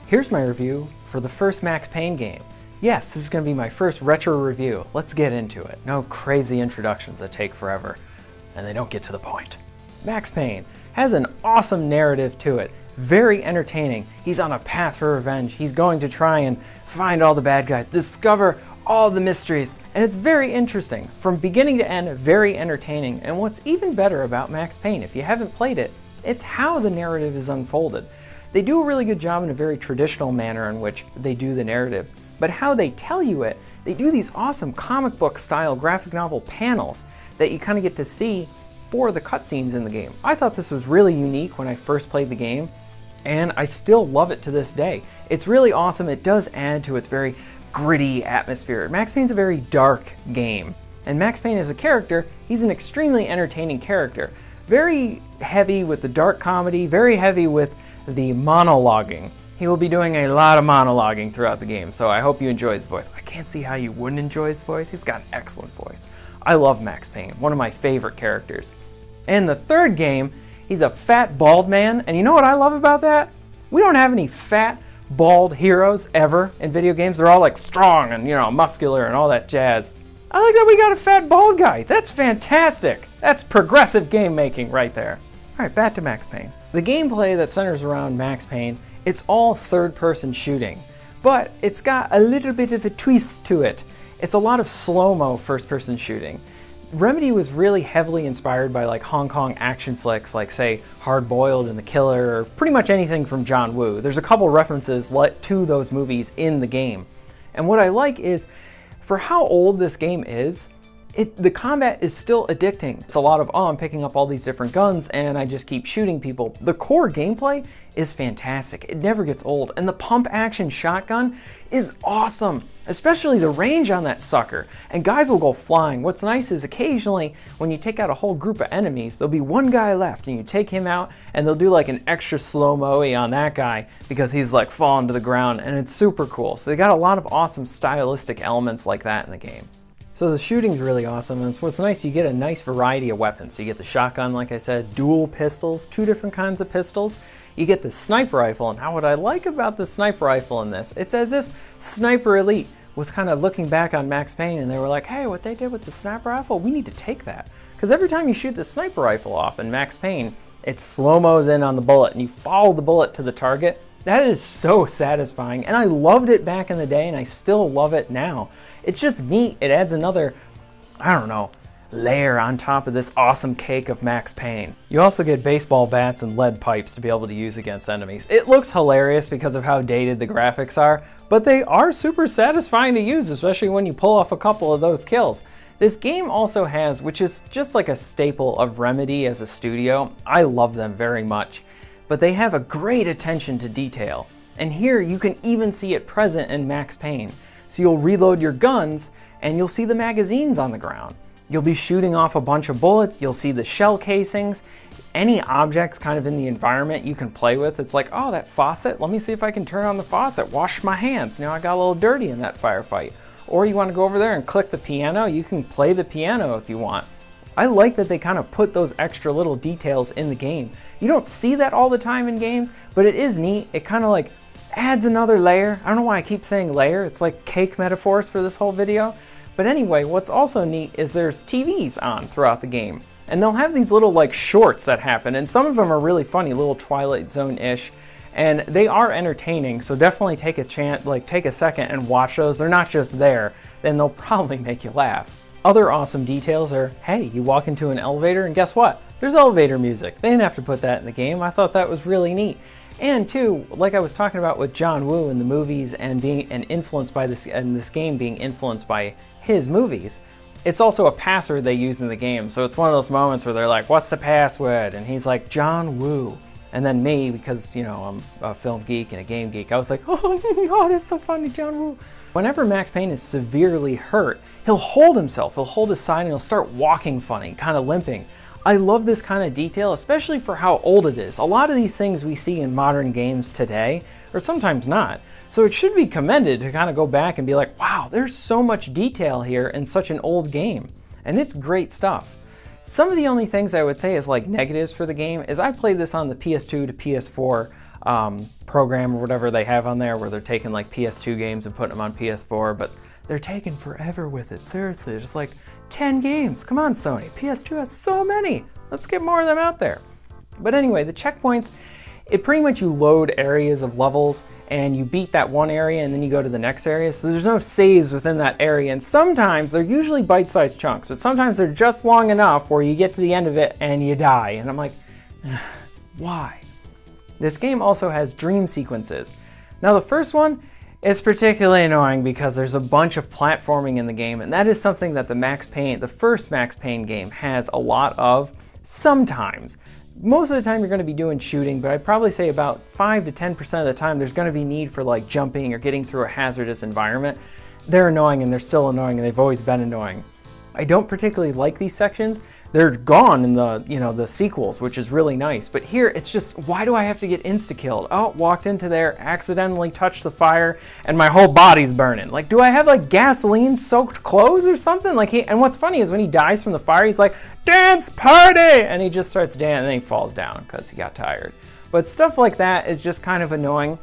Here's my review for the first Max Payne game. Yes, this is going to be my first retro review. Let's get into it. No crazy introductions that take forever, and they don't get to the point. Max Payne has an awesome narrative to it. Very entertaining. He's on a path for revenge. He's going to try and find all the bad guys, discover all the mysteries, and it's very interesting. From beginning to end, very entertaining. And what's even better about Max Payne, if you haven't played it, it's how the narrative is unfolded. They do a really good job in a very traditional manner in which they do the narrative, but how they tell you it, they do these awesome comic book style graphic novel panels that you kind of get to see for the cutscenes in the game. I thought this was really unique when I first played the game, and I still love it to this day. It's really awesome. It does add to its very gritty atmosphere. Max Payne's a very dark game, and Max Payne as a character, he's an extremely entertaining character. Very heavy with the dark comedy, very heavy with the monologuing. He will be doing a lot of monologuing throughout the game, so I hope you enjoy his voice. I can't see how you wouldn't enjoy his voice. He's got an excellent voice. I love Max Payne, one of my favorite characters. In the third game, he's a fat, bald man, and you know what I love about that? We don't have any fat, bald heroes ever in video games. They're all like strong and, muscular and all that jazz. I like that we got a fat, bald guy. That's fantastic. That's progressive game making right there. All right, back to Max Payne. The gameplay that centers around Max Payne, it's all third-person shooting, but it's got a little bit of a twist to it. It's a lot of slow-mo first-person shooting. Remedy was really heavily inspired by like Hong Kong action flicks like, say, Hard Boiled and The Killer, or pretty much anything from John Woo. There's a couple references to those movies in the game. And what I like is, for how old this game is, the combat is still addicting. It's a lot of, I'm picking up all these different guns and I just keep shooting people. The core gameplay is fantastic. It never gets old. And the pump action shotgun is awesome, especially the range on that sucker. And guys will go flying. What's nice is occasionally when you take out a whole group of enemies, there'll be one guy left and you take him out and they'll do like an extra slow-mo on that guy because he's like falling to the ground, and it's super cool. So they got a lot of awesome stylistic elements like that in the game. So the shooting's really awesome, and what's nice, you get a nice variety of weapons. So you get the shotgun, like I said, dual pistols, 2 different kinds of pistols. You get the sniper rifle, and now what I like about the sniper rifle in this, it's as if Sniper Elite was kind of looking back on Max Payne and they were like, hey, what they did with the sniper rifle, we need to take that. Because every time you shoot the sniper rifle off in Max Payne, it slow-mos in on the bullet and you follow the bullet to the target. That is so satisfying, and I loved it back in the day and I still love it now. It's just neat. It adds another, layer on top of this awesome cake of Max Payne. You also get baseball bats and lead pipes to be able to use against enemies. It looks hilarious because of how dated the graphics are, but they are super satisfying to use, especially when you pull off a couple of those kills. This game also has, which is just like a staple of Remedy as a studio, I love them very much, but they have a great attention to detail. And here you can even see it present in Max Payne. So you'll reload your guns and you'll see the magazines on the ground. You'll be shooting off a bunch of bullets, you'll see the shell casings, any objects kind of in the environment you can play with. It's like, oh, that faucet, let me see if I can turn on the faucet, wash my hands. I got a little dirty in that firefight. Or you want to go over there and click the piano, you can play the piano if you want. I like that they kind of put those extra little details in the game. You don't see that all the time in games, but it is neat. It kind of like adds another layer. I don't know why I keep saying layer. It's like cake metaphors for this whole video. But anyway, what's also neat is there's TVs on throughout the game. And they'll have these little like shorts that happen. And some of them are really funny, little Twilight Zone-ish. And they are entertaining, so definitely take a chance, take a second and watch those. They're not just there, then they'll probably make you laugh. Other awesome details are, hey, you walk into an elevator and guess what? There's elevator music. They didn't have to put that in the game. I thought that was really neat. And too, like I was talking about with John Woo in the movies and influenced by this, and this game being influenced by his movies, it's also a password they use in the game. So it's one of those moments where they're like, what's the password? And he's like, John Woo. And then me, because, I'm a film geek and a game geek, I was like, oh my God, it's so funny, John Woo. Whenever Max Payne is severely hurt, he'll hold himself, he'll hold his side and he'll start walking funny, kind of limping. I love this kind of detail, especially for how old it is. A lot of these things we see in modern games today, or sometimes not. So it should be commended to kind of go back and be like, wow, there's so much detail here in such an old game. And it's great stuff. Some of the only things I would say is like negatives for the game is I played this on the PS2 to PS4 program or whatever they have on there where they're taking like PS2 games and putting them on PS4, but they're taking forever with it. Seriously, there's like 10 games. Come on, Sony. PS2 has so many. Let's get more of them out there. But anyway, the checkpoints, it pretty much you load areas of levels and you beat that one area and then you go to the next area. So there's no saves within that area. And sometimes they're usually bite-sized chunks, but sometimes they're just long enough where you get to the end of it and you die. And I'm like, why? This game also has dream sequences. Now the first one is particularly annoying because there's a bunch of platforming in the game, and that is something that the first Max Payne game has a lot of sometimes. Most of the time you're going to be doing shooting, but I'd probably say about 5 to 10% of the time there's going to be need for like jumping or getting through a hazardous environment. They're annoying and they're still annoying and they've always been annoying. I don't particularly like these sections. They're gone in the sequels, which is really nice. But here it's just, why do I have to get insta-killed? Oh, walked into there, accidentally touched the fire, and my whole body's burning. Like, do I have like gasoline-soaked clothes or something? Like and what's funny is when he dies from the fire, he's like, dance party! And he just starts dancing and then he falls down because he got tired. But stuff like that is just kind of annoying.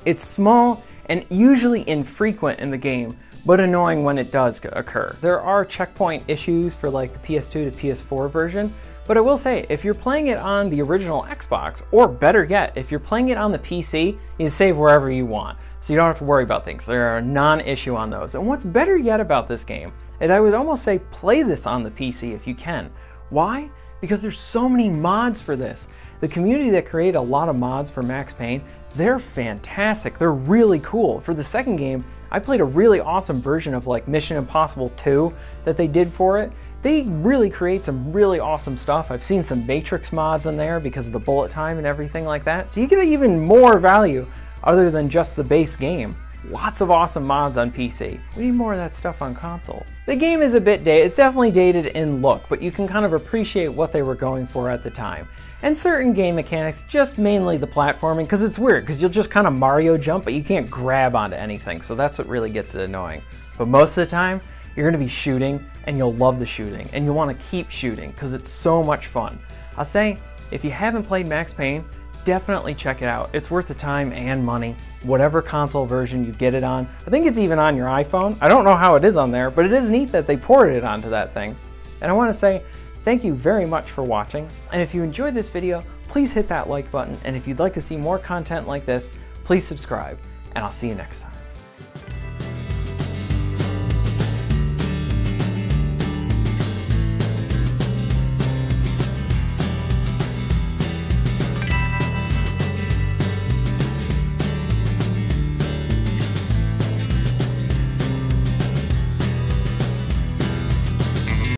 It's small and usually infrequent in the game, but annoying when it does occur. There are checkpoint issues for like the PS2 to PS4 version, but I will say, if you're playing it on the original Xbox, or better yet, if you're playing it on the PC, you save wherever you want, so you don't have to worry about things. They're a non-issue on those. And what's better yet about this game, and I would almost say play this on the PC if you can. Why? Because there's so many mods for this. The community that created a lot of mods for Max Payne, they're fantastic. They're really cool. For the second game, I played a really awesome version of like Mission Impossible 2 that they did for it. They really create some really awesome stuff. I've seen some Matrix mods in there because of the bullet time and everything like that. So you get even more value other than just the base game. Lots of awesome mods on PC. We need more of that stuff on consoles. The game is a bit dated. It's definitely dated in look, but you can kind of appreciate what they were going for at the time. And certain game mechanics, just mainly the platforming, because it's weird, because you'll just kind of Mario jump, but you can't grab onto anything, so that's what really gets it annoying. But most of the time, you're going to be shooting, and you'll love the shooting, and you'll want to keep shooting, because it's so much fun. I'll say, if you haven't played Max Payne, definitely check it out. It's worth the time and money, whatever console version you get it on. I think it's even on your iPhone. I don't know how it is on there, but it is neat that they ported it onto that thing. And I want to say, thank you very much for watching, and if you enjoyed this video, please hit that like button, and if you'd like to see more content like this, please subscribe, and I'll see you next time.